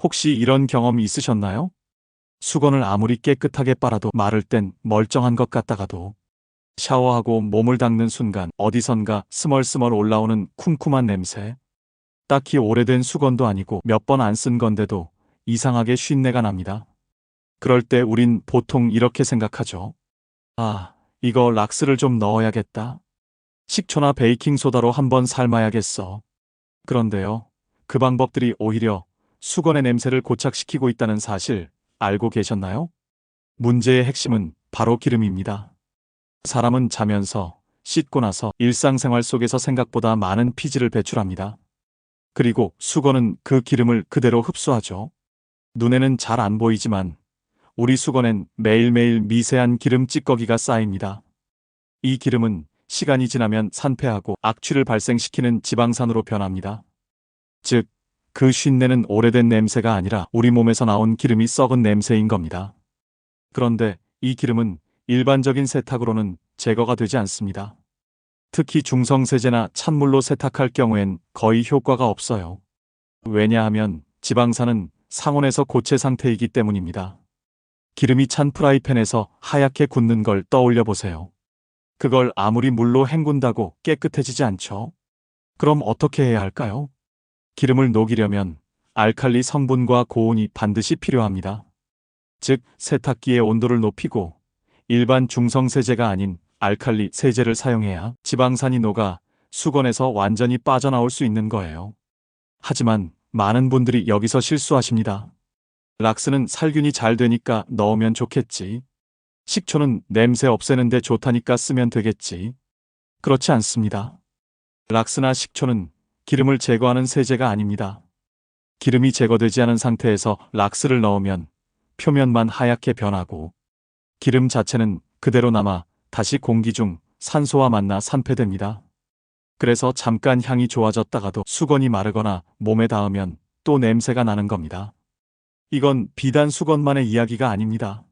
혹시 이런 경험 있으셨나요? 수건을 아무리 깨끗하게 빨아도 마를 땐 멀쩡한 것 같다가도 샤워하고 몸을 닦는 순간 어디선가 스멀스멀 올라오는 쿰쿰한 냄새. 딱히 오래된 수건도 아니고 몇 번 안 쓴 건데도 이상하게 쉰내가 납니다. 그럴 때 우린 보통 이렇게 생각하죠. 아, 이거 락스를 좀 넣어야겠다. 식초나 베이킹소다로 한번 삶아야겠어. 그런데요, 그 방법들이 오히려 수건의 냄새를 고착시키고 있다는 사실 알고 계셨나요? 문제의 핵심은 바로 기름입니다. 사람은 자면서, 씻고 나서 일상생활 속에서 생각보다 많은 피지를 배출합니다. 그리고 수건은 그 기름을 그대로 흡수하죠. 눈에는 잘 안 보이지만 우리 수건엔 매일매일 미세한 기름 찌꺼기가 쌓입니다. 이 기름은 시간이 지나면 산패하고 악취를 발생시키는 지방산으로 변합니다. 즉, 그 쉰내는 오래된 냄새가 아니라 우리 몸에서 나온 기름이 썩은 냄새인 겁니다. 그런데 이 기름은 일반적인 세탁으로는 제거가 되지 않습니다. 특히 중성세제나 찬물로 세탁할 경우엔 거의 효과가 없어요. 왜냐하면 지방산은 상온에서 고체 상태이기 때문입니다. 기름이 찬 프라이팬에서 하얗게 굳는 걸 떠올려 보세요. 그걸 아무리 물로 헹군다고 깨끗해지지 않죠. 그럼 어떻게 해야 할까요? 기름을 녹이려면 알칼리 성분과 고온이 반드시 필요합니다. 즉, 세탁기의 온도를 높이고 일반 중성세제가 아닌 알칼리 세제를 사용해야 지방산이 녹아 수건에서 완전히 빠져나올 수 있는 거예요. 하지만 많은 분들이 여기서 실수하십니다. 락스는 살균이 잘 되니까 넣으면 좋겠지. 식초는 냄새 없애는데 좋다니까 쓰면 되겠지. 그렇지 않습니다. 락스나 식초는 기름을 제거하는 세제가 아닙니다. 기름이 제거되지 않은 상태에서 락스를 넣으면 표면만 하얗게 변하고 기름 자체는 그대로 남아 다시 공기 중 산소와 만나 산패됩니다. 그래서 잠깐 향이 좋아졌다가도 수건이 마르거나 몸에 닿으면 또 냄새가 나는 겁니다. 이건 비단 수건만의 이야기가 아닙니다.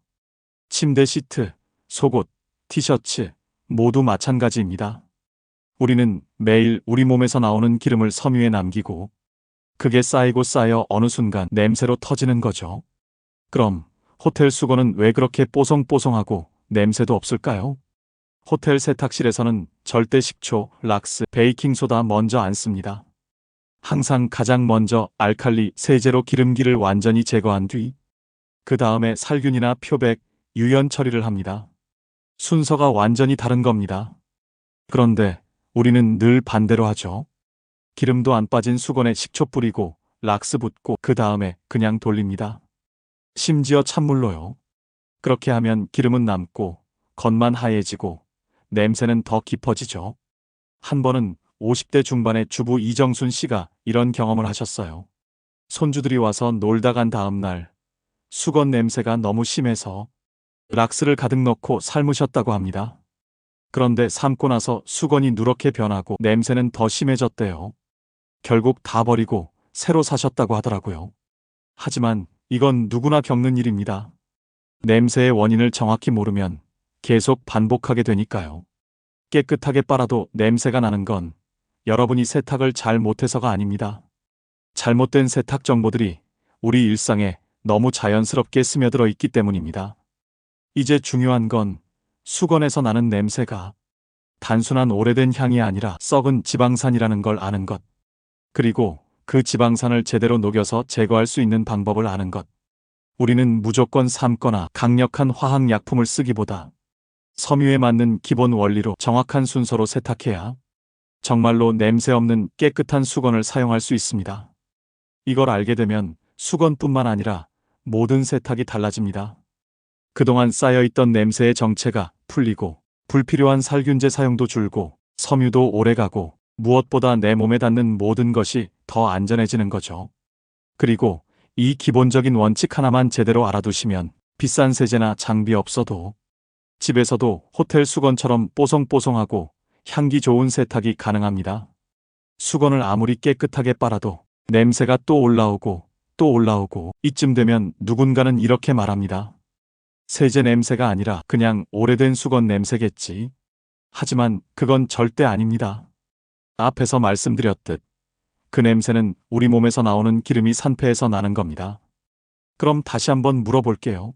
침대 시트, 속옷, 티셔츠 모두 마찬가지입니다. 우리는 매일 우리 몸에서 나오는 기름을 섬유에 남기고 그게 쌓이고 쌓여 어느 순간 냄새로 터지는 거죠. 그럼 호텔 수건은 왜 그렇게 뽀송뽀송하고 냄새도 없을까요? 호텔 세탁실에서는 절대 식초, 락스, 베이킹소다 먼저 안 씁니다. 항상 가장 먼저 알칼리 세제로 기름기를 완전히 제거한 뒤 그 다음에 살균이나 표백, 유연 처리를 합니다. 순서가 완전히 다른 겁니다. 그런데 우리는 늘 반대로 하죠. 기름도 안 빠진 수건에 식초 뿌리고 락스 붓고 그 다음에 그냥 돌립니다. 심지어 찬물로요. 그렇게 하면 기름은 남고 겉만 하얘지고 냄새는 더 깊어지죠. 한 번은 50대 중반의 주부 이정순 씨가 이런 경험을 하셨어요. 손주들이 와서 놀다 간 다음 날 수건 냄새가 너무 심해서 락스를 가득 넣고 삶으셨다고 합니다. 그런데 삶고 나서 수건이 누렇게 변하고 냄새는 더 심해졌대요. 결국 다 버리고 새로 사셨다고 하더라고요. 하지만 이건 누구나 겪는 일입니다. 냄새의 원인을 정확히 모르면 계속 반복하게 되니까요. 깨끗하게 빨아도 냄새가 나는 건 여러분이 세탁을 잘 못해서가 아닙니다. 잘못된 세탁 정보들이 우리 일상에 너무 자연스럽게 스며들어 있기 때문입니다. 이제 중요한 건 수건에서 나는 냄새가 단순한 오래된 향이 아니라 썩은 지방산이라는 걸 아는 것. 그리고 그 지방산을 제대로 녹여서 제거할 수 있는 방법을 아는 것. 우리는 무조건 삶거나 강력한 화학약품을 쓰기보다 섬유에 맞는 기본 원리로 정확한 순서로 세탁해야 정말로 냄새 없는 깨끗한 수건을 사용할 수 있습니다. 이걸 알게 되면 수건뿐만 아니라 모든 세탁이 달라집니다. 그동안 쌓여있던 냄새의 정체가 풀리고 불필요한 살균제 사용도 줄고 섬유도 오래가고 무엇보다 내 몸에 닿는 모든 것이 더 안전해지는 거죠. 그리고 이 기본적인 원칙 하나만 제대로 알아두시면 비싼 세제나 장비 없어도 집에서도 호텔 수건처럼 뽀송뽀송하고 향기 좋은 세탁이 가능합니다. 수건을 아무리 깨끗하게 빨아도 냄새가 또 올라오고 또 올라오고 이쯤 되면 누군가는 이렇게 말합니다. 세제 냄새가 아니라 그냥 오래된 수건 냄새겠지. 하지만 그건 절대 아닙니다. 앞에서 말씀드렸듯 그 냄새는 우리 몸에서 나오는 기름이 산패해서 나는 겁니다. 그럼 다시 한번 물어볼게요.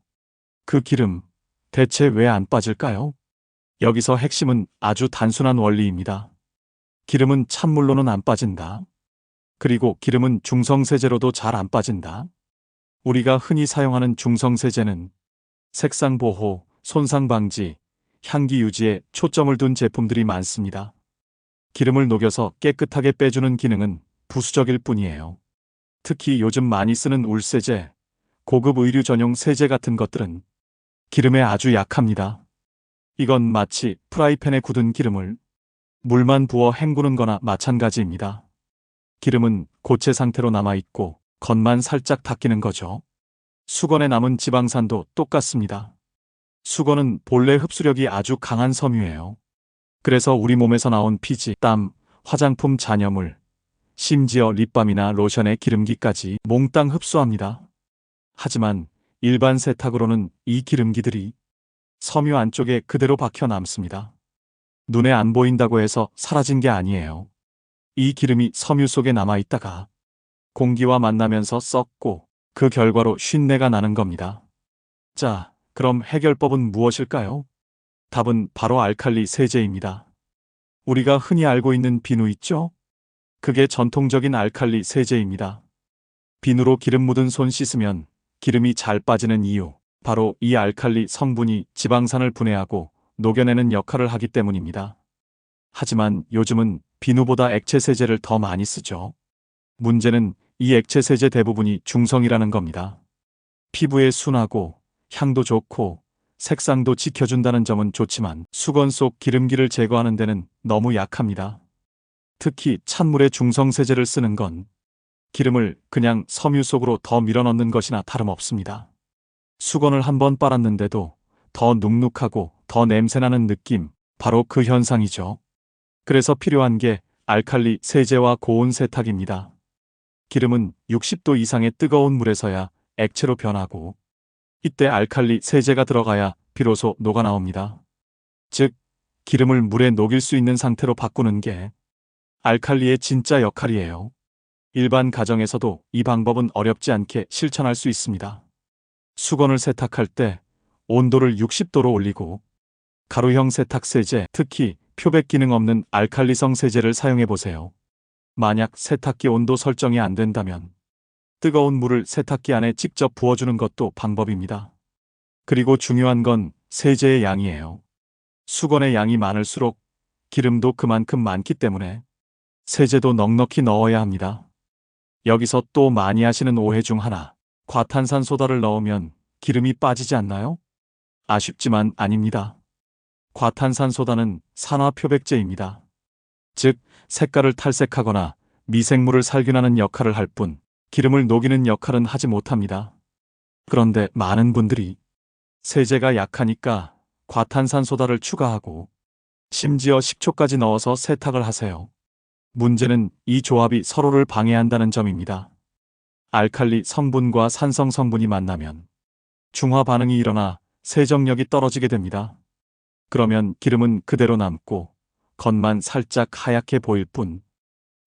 그 기름, 대체 왜 안 빠질까요? 여기서 핵심은 아주 단순한 원리입니다. 기름은 찬물로는 안 빠진다. 그리고 기름은 중성세제로도 잘 안 빠진다. 우리가 흔히 사용하는 중성세제는 색상 보호, 손상 방지, 향기 유지에 초점을 둔 제품들이 많습니다. 기름을 녹여서 깨끗하게 빼주는 기능은 부수적일 뿐이에요. 특히 요즘 많이 쓰는 울세제, 고급 의류 전용 세제 같은 것들은 기름에 아주 약합니다. 이건 마치 프라이팬에 굳은 기름을 물만 부어 헹구는 거나 마찬가지입니다. 기름은 고체 상태로 남아있고 겉만 살짝 닦이는 거죠. 수건에 남은 지방산도 똑같습니다. 수건은 본래 흡수력이 아주 강한 섬유예요. 그래서 우리 몸에서 나온 피지, 땀, 화장품 잔여물, 심지어 립밤이나 로션의 기름기까지 몽땅 흡수합니다. 하지만 일반 세탁으로는 이 기름기들이 섬유 안쪽에 그대로 박혀 남습니다. 눈에 안 보인다고 해서 사라진 게 아니에요. 이 기름이 섬유 속에 남아있다가 공기와 만나면서 썩고 그 결과로 쉰내가 나는 겁니다. 자, 그럼 해결법은 무엇일까요? 답은 바로 알칼리 세제입니다. 우리가 흔히 알고 있는 비누 있죠? 그게 전통적인 알칼리 세제입니다. 비누로 기름 묻은 손 씻으면 기름이 잘 빠지는 이유, 바로 이 알칼리 성분이 지방산을 분해하고 녹여내는 역할을 하기 때문입니다. 하지만 요즘은 비누보다 액체 세제를 더 많이 쓰죠. 문제는 이 액체 세제 대부분이 중성이라는 겁니다. 피부에 순하고 향도 좋고 색상도 지켜준다는 점은 좋지만 수건 속 기름기를 제거하는 데는 너무 약합니다. 특히 찬물에 중성 세제를 쓰는 건 기름을 그냥 섬유 속으로 더 밀어넣는 것이나 다름없습니다. 수건을 한번 빨았는데도 더 눅눅하고 더 냄새나는 느낌, 바로 그 현상이죠. 그래서 필요한 게 알칼리 세제와 고온 세탁입니다. 기름은 60도 이상의 뜨거운 물에서야 액체로 변하고 이때 알칼리 세제가 들어가야 비로소 녹아나옵니다. 즉, 기름을 물에 녹일 수 있는 상태로 바꾸는 게 알칼리의 진짜 역할이에요. 일반 가정에서도 이 방법은 어렵지 않게 실천할 수 있습니다. 수건을 세탁할 때 온도를 60도로 올리고 가루형 세탁 세제, 특히 표백 기능 없는 알칼리성 세제를 사용해 보세요. 만약 세탁기 온도 설정이 안 된다면 뜨거운 물을 세탁기 안에 직접 부어주는 것도 방법입니다. 그리고 중요한 건 세제의 양이에요. 수건의 양이 많을수록 기름도 그만큼 많기 때문에 세제도 넉넉히 넣어야 합니다. 여기서 또 많이 하시는 오해 중 하나, 과탄산소다를 넣으면 기름이 빠지지 않나요? 아쉽지만 아닙니다. 과탄산소다는 산화표백제입니다. 즉, 색깔을 탈색하거나 미생물을 살균하는 역할을 할 뿐 기름을 녹이는 역할은 하지 못합니다. 그런데 많은 분들이 세제가 약하니까 과탄산소다를 추가하고 심지어 식초까지 넣어서 세탁을 하세요. 문제는 이 조합이 서로를 방해한다는 점입니다. 알칼리 성분과 산성 성분이 만나면 중화 반응이 일어나 세정력이 떨어지게 됩니다. 그러면 기름은 그대로 남고 겉만 살짝 하얗게 보일 뿐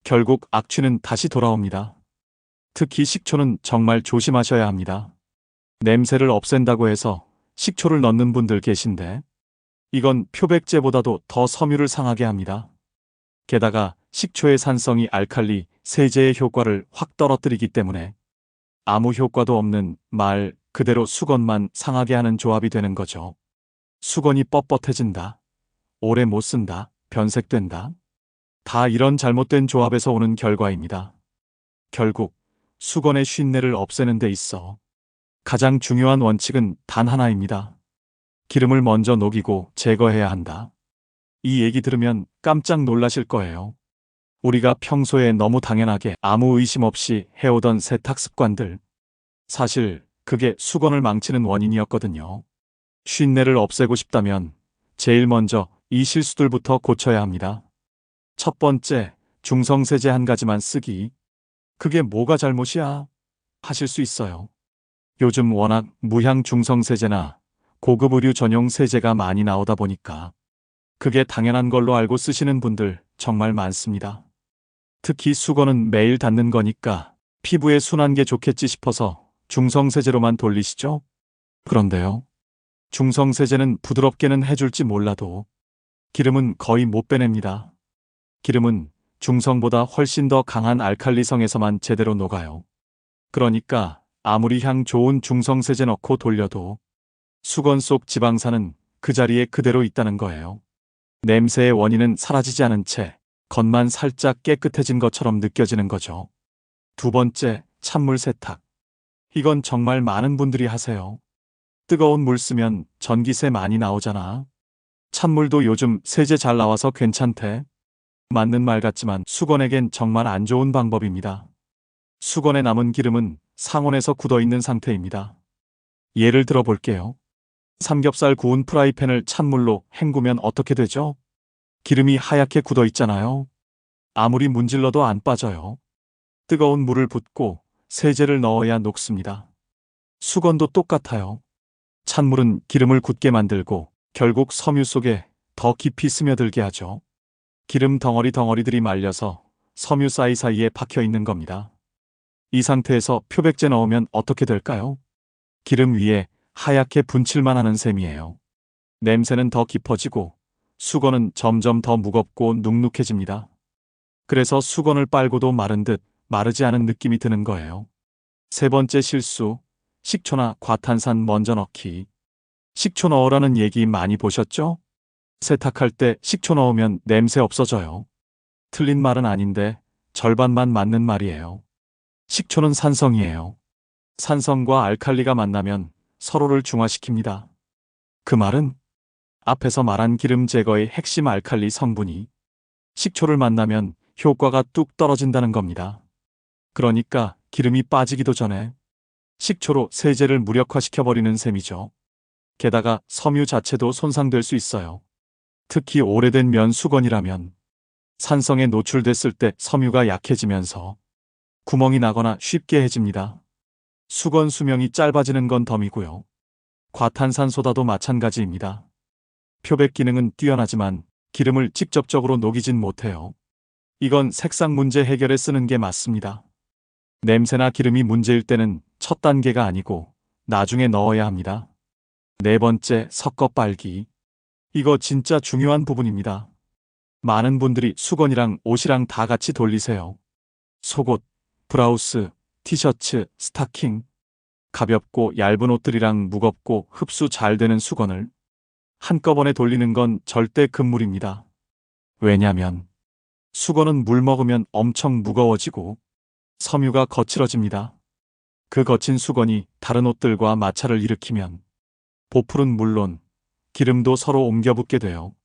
결국 악취는 다시 돌아옵니다. 특히 식초는 정말 조심하셔야 합니다. 냄새를 없앤다고 해서 식초를 넣는 분들 계신데 이건 표백제보다도 더 섬유를 상하게 합니다. 게다가 식초의 산성이 알칼리 세제의 효과를 확 떨어뜨리기 때문에 아무 효과도 없는 말 그대로 수건만 상하게 하는 조합이 되는 거죠. 수건이 뻣뻣해진다, 오래 못 쓴다, 변색된다. 다 이런 잘못된 조합에서 오는 결과입니다. 결국 수건의 쉰내를 없애는 데 있어 가장 중요한 원칙은 단 하나입니다. 기름을 먼저 녹이고 제거해야 한다. 이 얘기 들으면 깜짝 놀라실 거예요. 우리가 평소에 너무 당연하게 아무 의심 없이 해오던 세탁 습관들. 사실 그게 수건을 망치는 원인이었거든요. 쉰내를 없애고 싶다면 제일 먼저 이 실수들부터 고쳐야 합니다. 첫 번째, 중성세제 한 가지만 쓰기. 그게 뭐가 잘못이야? 하실 수 있어요. 요즘 워낙 무향 중성세제나 고급 의류 전용 세제가 많이 나오다 보니까 그게 당연한 걸로 알고 쓰시는 분들 정말 많습니다. 특히 수건은 매일 닿는 거니까 피부에 순한 게 좋겠지 싶어서 중성세제로만 돌리시죠? 그런데요. 중성세제는 부드럽게는 해줄지 몰라도 기름은 거의 못 빼냅니다. 기름은 중성보다 훨씬 더 강한 알칼리성에서만 제대로 녹아요. 그러니까 아무리 향 좋은 중성세제 넣고 돌려도 수건 속 지방산은 그 자리에 그대로 있다는 거예요. 냄새의 원인은 사라지지 않은 채 겉만 살짝 깨끗해진 것처럼 느껴지는 거죠. 두 번째, 찬물 세탁. 이건 정말 많은 분들이 하세요. 뜨거운 물 쓰면 전기세 많이 나오잖아. 찬물도 요즘 세제 잘 나와서 괜찮대. 맞는 말 같지만 수건에겐 정말 안 좋은 방법입니다. 수건에 남은 기름은 상온에서 굳어 있는 상태입니다. 예를 들어 볼게요. 삼겹살 구운 프라이팬을 찬물로 헹구면 어떻게 되죠? 기름이 하얗게 굳어 있잖아요. 아무리 문질러도 안 빠져요. 뜨거운 물을 붓고 세제를 넣어야 녹습니다. 수건도 똑같아요. 찬물은 기름을 굳게 만들고 결국 섬유 속에 더 깊이 스며들게 하죠. 기름 덩어리들이 말려서 섬유 사이사이에 박혀 있는 겁니다. 이 상태에서 표백제 넣으면 어떻게 될까요? 기름 위에 하얗게 분칠만 하는 셈이에요. 냄새는 더 깊어지고 수건은 점점 더 무겁고 눅눅해집니다. 그래서 수건을 빨고도 마른 듯 마르지 않은 느낌이 드는 거예요. 세 번째 실수, 식초나 과탄산 먼저 넣기. 식초 넣으라는 얘기 많이 보셨죠? 세탁할 때 식초 넣으면 냄새 없어져요. 틀린 말은 아닌데 절반만 맞는 말이에요. 식초는 산성이에요. 산성과 알칼리가 만나면 서로를 중화시킵니다. 그 말은 앞에서 말한 기름 제거의 핵심 알칼리 성분이 식초를 만나면 효과가 뚝 떨어진다는 겁니다. 그러니까 기름이 빠지기도 전에 식초로 세제를 무력화시켜버리는 셈이죠. 게다가 섬유 자체도 손상될 수 있어요. 특히 오래된 면 수건이라면 산성에 노출됐을 때 섬유가 약해지면서 구멍이 나거나 쉽게 해집니다. 수건 수명이 짧아지는 건 덤이고요. 과탄산소다도 마찬가지입니다. 표백 기능은 뛰어나지만 기름을 직접적으로 녹이진 못해요. 이건 색상 문제 해결에 쓰는 게 맞습니다. 냄새나 기름이 문제일 때는 첫 단계가 아니고 나중에 넣어야 합니다. 네 번째, 섞어 빨기. 이거 진짜 중요한 부분입니다. 많은 분들이 수건이랑 옷이랑 다 같이 돌리세요. 속옷, 브라우스, 티셔츠, 스타킹. 가볍고 얇은 옷들이랑 무겁고 흡수 잘 되는 수건을 한꺼번에 돌리는 건 절대 금물입니다. 왜냐면 수건은 물 먹으면 엄청 무거워지고 섬유가 거칠어집니다. 그 거친 수건이 다른 옷들과 마찰을 일으키면 보풀은 물론 기름도 서로 옮겨 붙게 돼요.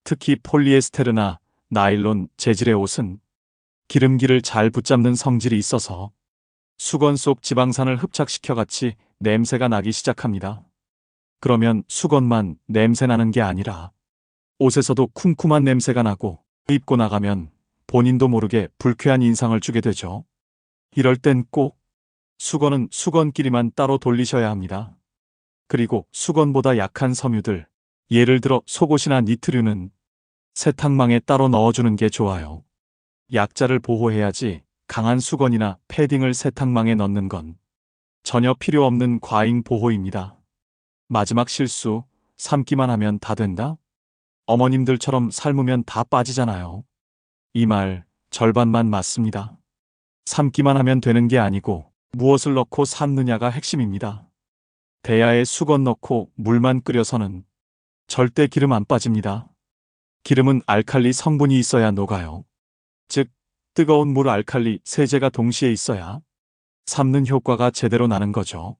특히 폴리에스테르나 나일론 재질의 옷은 기름기를 잘 붙잡는 성질이 있어서 수건 속 지방산을 흡착시켜 같이 냄새가 나기 시작합니다. 그러면 수건만 냄새 나는 게 아니라 옷에서도 쿰쿰한 냄새가 나고 입고 나가면 본인도 모르게 불쾌한 인상을 주게 되죠. 이럴 땐 꼭 수건은 수건끼리만 따로 돌리셔야 합니다. 그리고 수건보다 약한 섬유들, 예를 들어 속옷이나 니트류는 세탁망에 따로 넣어주는 게 좋아요. 약자를 보호해야지 강한 수건이나 패딩을 세탁망에 넣는 건 전혀 필요 없는 과잉 보호입니다. 마지막 실수, 삶기만 하면 다 된다? 어머님들처럼 삶으면 다 빠지잖아요. 이 말 절반만 맞습니다. 삶기만 하면 되는 게 아니고 무엇을 넣고 삶느냐가 핵심입니다. 대야에 수건 넣고 물만 끓여서는 절대 기름 안 빠집니다. 기름은 알칼리 성분이 있어야 녹아요. 즉, 뜨거운 물 알칼리 세제가 동시에 있어야 삶는 효과가 제대로 나는 거죠.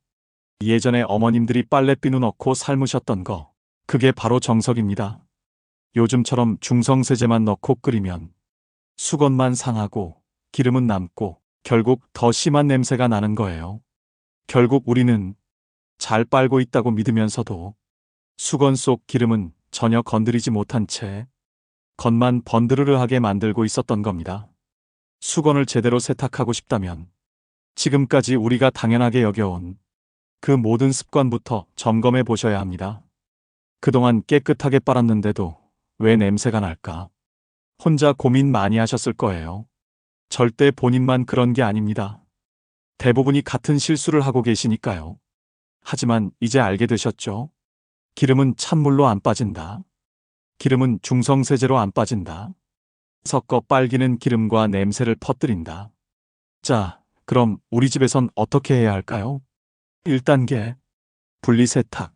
예전에 어머님들이 빨래비누 넣고 삶으셨던 거, 그게 바로 정석입니다. 요즘처럼 중성세제만 넣고 끓이면 수건만 상하고 기름은 남고 결국 더 심한 냄새가 나는 거예요. 결국 우리는 잘 빨고 있다고 믿으면서도 수건 속 기름은 전혀 건드리지 못한 채 겉만 번드르르하게 만들고 있었던 겁니다. 수건을 제대로 세탁하고 싶다면 지금까지 우리가 당연하게 여겨온 그 모든 습관부터 점검해 보셔야 합니다. 그동안 깨끗하게 빨았는데도 왜 냄새가 날까? 혼자 고민 많이 하셨을 거예요. 절대 본인만 그런 게 아닙니다. 대부분이 같은 실수를 하고 계시니까요. 하지만 이제 알게 되셨죠? 기름은 찬물로 안 빠진다. 기름은 중성세제로 안 빠진다. 섞어 빨기는 기름과 냄새를 퍼뜨린다. 자, 그럼 우리 집에선 어떻게 해야 할까요? 1단계. 분리세탁.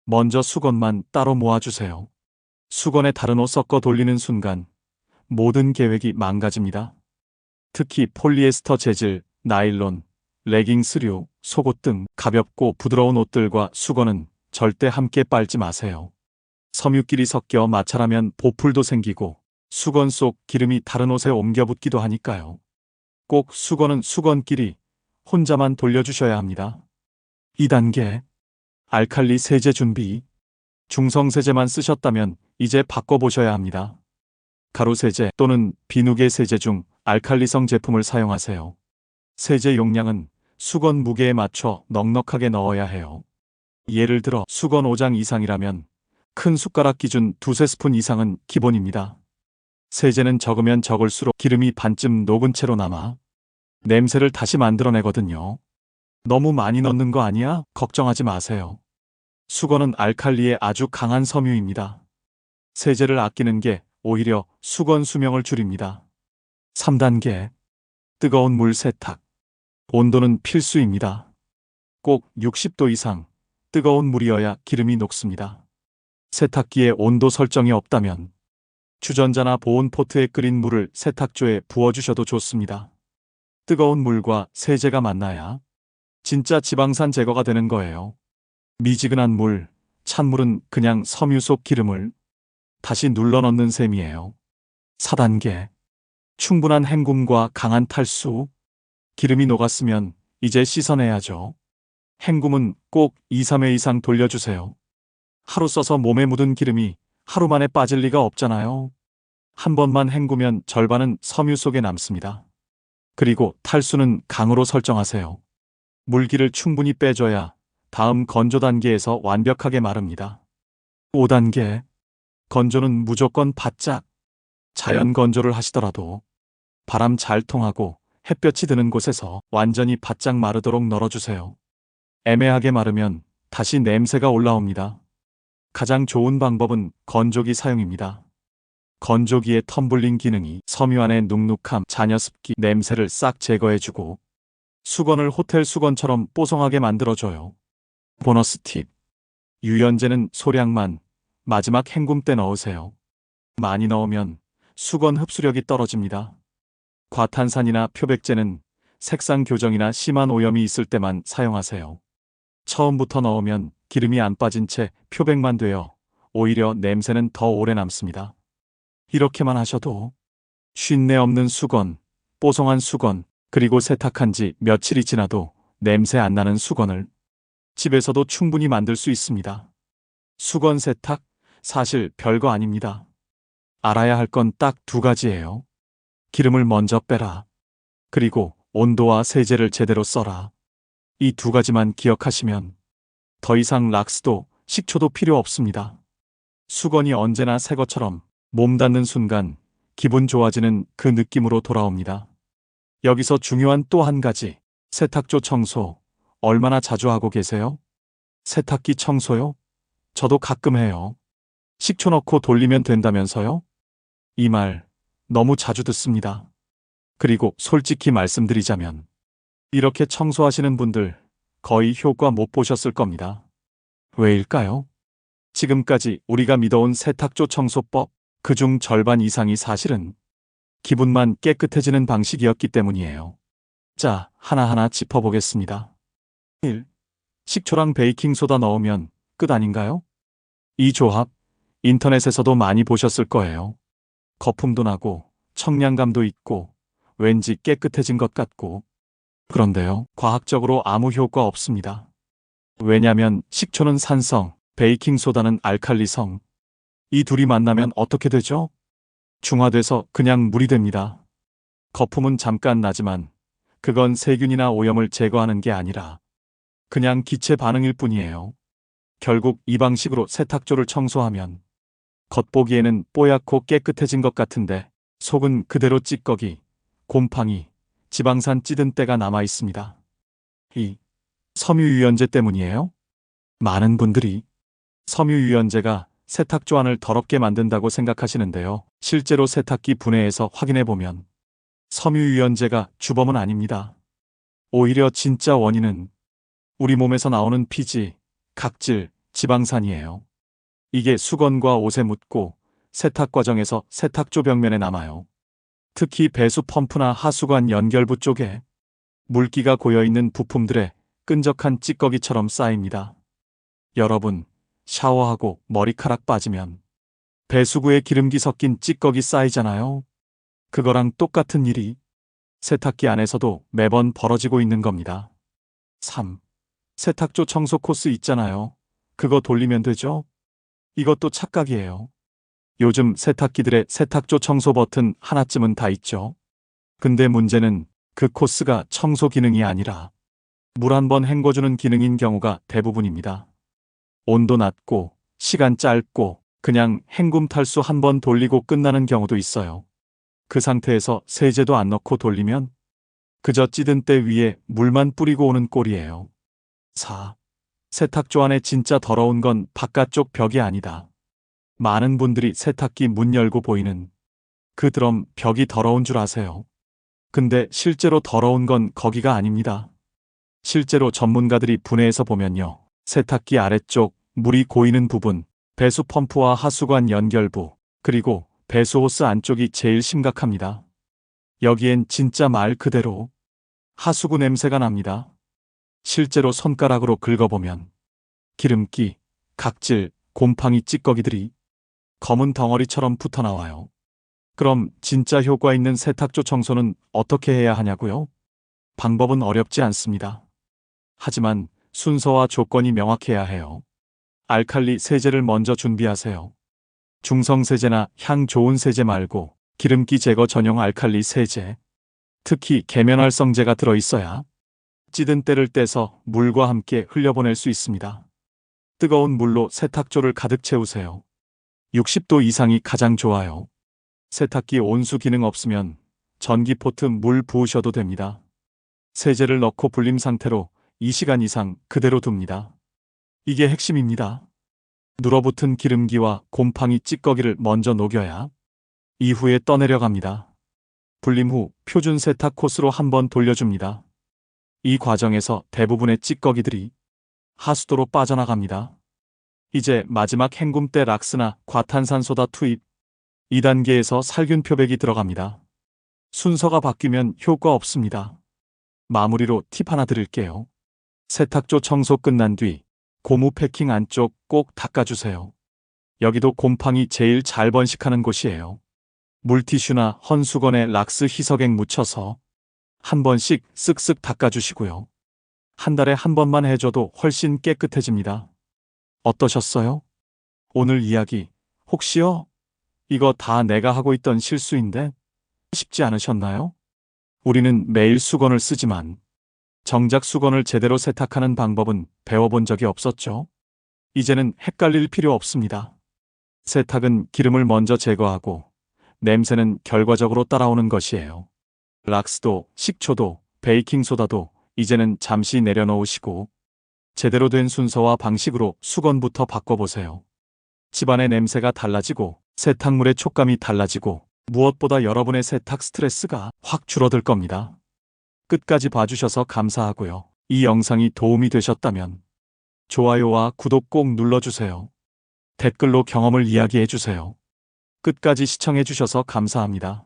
먼저 수건만 따로 모아주세요. 수건에 다른 옷 섞어 돌리는 순간 모든 계획이 망가집니다. 특히 폴리에스터 재질, 나일론, 레깅스류, 속옷 등 가볍고 부드러운 옷들과 수건은 절대 함께 빨지 마세요. 섬유끼리 섞여 마찰하면 보풀도 생기고 수건 속 기름이 다른 옷에 옮겨 붙기도 하니까요. 꼭 수건은 수건끼리 혼자만 돌려주셔야 합니다. 2단계. 알칼리 세제 준비. 중성세제만 쓰셨다면 이제 바꿔보셔야 합니다. 가루세제 또는 비누계 세제 중 알칼리성 제품을 사용하세요. 세제 용량은 수건 무게에 맞춰 넉넉하게 넣어야 해요. 예를 들어 수건 5장 이상이라면 큰 숟가락 기준 2~3스푼 이상은 기본입니다. 세제는 적으면 적을수록 기름이 반쯤 녹은 채로 남아 냄새를 다시 만들어내거든요. 너무 많이 넣는 거 아니야? 걱정하지 마세요. 수건은 알칼리의 아주 강한 섬유입니다. 세제를 아끼는 게 오히려 수건 수명을 줄입니다. 3단계. 뜨거운 물 세탁. 온도는 필수입니다. 꼭 60도 이상 뜨거운 물이어야 기름이 녹습니다. 세탁기에 온도 설정이 없다면 주전자나 보온포트에 끓인 물을 세탁조에 부어주셔도 좋습니다. 뜨거운 물과 세제가 만나야 진짜 지방산 제거가 되는 거예요. 미지근한 물, 찬물은 그냥 섬유 속 기름을 다시 눌러 넣는 셈이에요. 4단계. 충분한 헹굼과 강한 탈수. 기름이 녹았으면 이제 씻어내야죠. 헹굼은 꼭 2~3회 이상 돌려주세요. 하루 써서 몸에 묻은 기름이 하루 만에 빠질 리가 없잖아요. 한 번만 헹구면 절반은 섬유 속에 남습니다. 그리고 탈수는 강으로 설정하세요. 물기를 충분히 빼줘야 다음 건조 단계에서 완벽하게 마릅니다. 5단계. 건조는 무조건 바짝. 자연 건조를 하시더라도 바람 잘 통하고 햇볕이 드는 곳에서 완전히 바짝 마르도록 널어주세요. 애매하게 마르면 다시 냄새가 올라옵니다. 가장 좋은 방법은 건조기 사용입니다. 건조기의 텀블링 기능이 섬유 안의 눅눅함, 잔여 습기, 냄새를 싹 제거해주고 수건을 호텔 수건처럼 뽀송하게 만들어줘요. 보너스 팁. 유연제는 소량만 마지막 헹굼 때 넣으세요. 많이 넣으면 수건 흡수력이 떨어집니다. 과탄산이나 표백제는 색상 교정이나 심한 오염이 있을 때만 사용하세요. 처음부터 넣으면 기름이 안 빠진 채 표백만 되어 오히려 냄새는 더 오래 남습니다. 이렇게만 하셔도 쉰내 없는 수건, 뽀송한 수건, 그리고 세탁한 지 며칠이 지나도 냄새 안 나는 수건을 집에서도 충분히 만들 수 있습니다. 수건 세탁, 사실 별거 아닙니다. 알아야 할 건 딱 2가지예요. 기름을 먼저 빼라. 그리고 온도와 세제를 제대로 써라. 이 2가지만 기억하시면 더 이상 락스도 식초도 필요 없습니다. 수건이 언제나 새 것처럼 몸 닿는 순간 기분 좋아지는 그 느낌으로 돌아옵니다. 여기서 중요한 또 한 가지. 세탁조 청소 얼마나 자주 하고 계세요? 세탁기 청소요? 저도 가끔 해요. 식초 넣고 돌리면 된다면서요? 이 말 너무 자주 듣습니다. 그리고 솔직히 말씀드리자면 이렇게 청소하시는 분들 거의 효과 못 보셨을 겁니다. 왜일까요? 지금까지 우리가 믿어온 세탁조 청소법 그중 절반 이상이 사실은 기분만 깨끗해지는 방식이었기 때문이에요. 자, 하나하나 짚어보겠습니다. 1. 식초랑 베이킹소다 넣으면 끝 아닌가요? 이 조합 인터넷에서도 많이 보셨을 거예요. 거품도 나고 청량감도 있고 왠지 깨끗해진 것 같고. 그런데요, 과학적으로 아무 효과 없습니다. 왜냐면 식초는 산성, 베이킹소다는 알칼리성. 이 둘이 만나면 어떻게 되죠? 중화돼서 그냥 물이 됩니다. 거품은 잠깐 나지만 그건 세균이나 오염을 제거하는 게 아니라 그냥 기체 반응일 뿐이에요. 결국 이 방식으로 세탁조를 청소하면 겉보기에는 뽀얗고 깨끗해진 것 같은데 속은 그대로 찌꺼기, 곰팡이, 지방산 찌든 때가 남아 있습니다. 이 섬유유연제 때문이에요? 많은 분들이 섬유유연제가 세탁조 안을 더럽게 만든다고 생각하시는데요. 실제로 세탁기 분해해서 확인해 보면 섬유유연제가 주범은 아닙니다. 오히려 진짜 원인은 우리 몸에서 나오는 피지, 각질, 지방산이에요. 이게 수건과 옷에 묻고 세탁 과정에서 세탁조 벽면에 남아요. 특히 배수 펌프나 하수관 연결부 쪽에 물기가 고여있는 부품들에 끈적한 찌꺼기처럼 쌓입니다. 여러분, 샤워하고 머리카락 빠지면 배수구에 기름기 섞인 찌꺼기 쌓이잖아요. 그거랑 똑같은 일이 세탁기 안에서도 매번 벌어지고 있는 겁니다. 3. 세탁조 청소 코스 있잖아요. 그거 돌리면 되죠? 이것도 착각이에요. 요즘 세탁기들의 세탁조 청소 버튼 하나쯤은 다 있죠. 근데 문제는 그 코스가 청소 기능이 아니라 물 한 번 헹궈주는 기능인 경우가 대부분입니다. 온도 낮고 시간 짧고 그냥 헹굼 탈수 한 번 돌리고 끝나는 경우도 있어요. 그 상태에서 세제도 안 넣고 돌리면 그저 찌든 때 위에 물만 뿌리고 오는 꼴이에요. 4. 세탁조 안에 진짜 더러운 건 바깥쪽 벽이 아니다. 많은 분들이 세탁기 문 열고 보이는 그 드럼 벽이 더러운 줄 아세요? 근데 실제로 더러운 건 거기가 아닙니다. 실제로 전문가들이 분해해서 보면요. 세탁기 아래쪽 물이 고이는 부분, 배수 펌프와 하수관 연결부, 그리고 배수 호스 안쪽이 제일 심각합니다. 여기엔 진짜 말 그대로 하수구 냄새가 납니다. 실제로 손가락으로 긁어보면 기름기, 각질, 곰팡이 찌꺼기들이 검은 덩어리처럼 붙어 나와요. 그럼 진짜 효과 있는 세탁조 청소는 어떻게 해야 하냐고요? 방법은 어렵지 않습니다. 하지만 순서와 조건이 명확해야 해요. 알칼리 세제를 먼저 준비하세요. 중성 세제나 향 좋은 세제 말고 기름기 제거 전용 알칼리 세제, 특히 계면활성제가 들어있어야 찌든 때를 떼서 물과 함께 흘려보낼 수 있습니다. 뜨거운 물로 세탁조를 가득 채우세요. 60도 이상이 가장 좋아요. 세탁기 온수 기능 없으면 전기포트 물 부으셔도 됩니다. 세제를 넣고 불림 상태로 2시간 이상 그대로 둡니다. 이게 핵심입니다. 눌어붙은 기름기와 곰팡이 찌꺼기를 먼저 녹여야 이후에 떠내려갑니다. 불림 후 표준 세탁 코스로 한번 돌려줍니다. 이 과정에서 대부분의 찌꺼기들이 하수도로 빠져나갑니다. 이제 마지막 헹굼 때 락스나 과탄산소다 투입, 2단계에서 살균 표백이 들어갑니다. 순서가 바뀌면 효과 없습니다. 마무리로 팁 하나 드릴게요. 세탁조 청소 끝난 뒤 고무 패킹 안쪽 꼭 닦아주세요. 여기도 곰팡이 제일 잘 번식하는 곳이에요. 물티슈나 헌수건에 락스 희석액 묻혀서 한 번씩 쓱쓱 닦아주시고요. 한 달에 한 번만 해줘도 훨씬 깨끗해집니다. 어떠셨어요? 오늘 이야기 혹시요? 이거 다 내가 하고 있던 실수인데 쉽지 않으셨나요? 우리는 매일 수건을 쓰지만 정작 수건을 제대로 세탁하는 방법은 배워본 적이 없었죠. 이제는 헷갈릴 필요 없습니다. 세탁은 기름을 먼저 제거하고 냄새는 결과적으로 따라오는 것이에요. 락스도 식초도 베이킹소다도 이제는 잠시 내려놓으시고 제대로 된 순서와 방식으로 수건부터 바꿔보세요. 집안의 냄새가 달라지고 세탁물의 촉감이 달라지고 무엇보다 여러분의 세탁 스트레스가 확 줄어들 겁니다. 끝까지 봐주셔서 감사하고요. 이 영상이 도움이 되셨다면 좋아요와 구독 꼭 눌러주세요. 댓글로 경험을 이야기해주세요. 끝까지 시청해주셔서 감사합니다.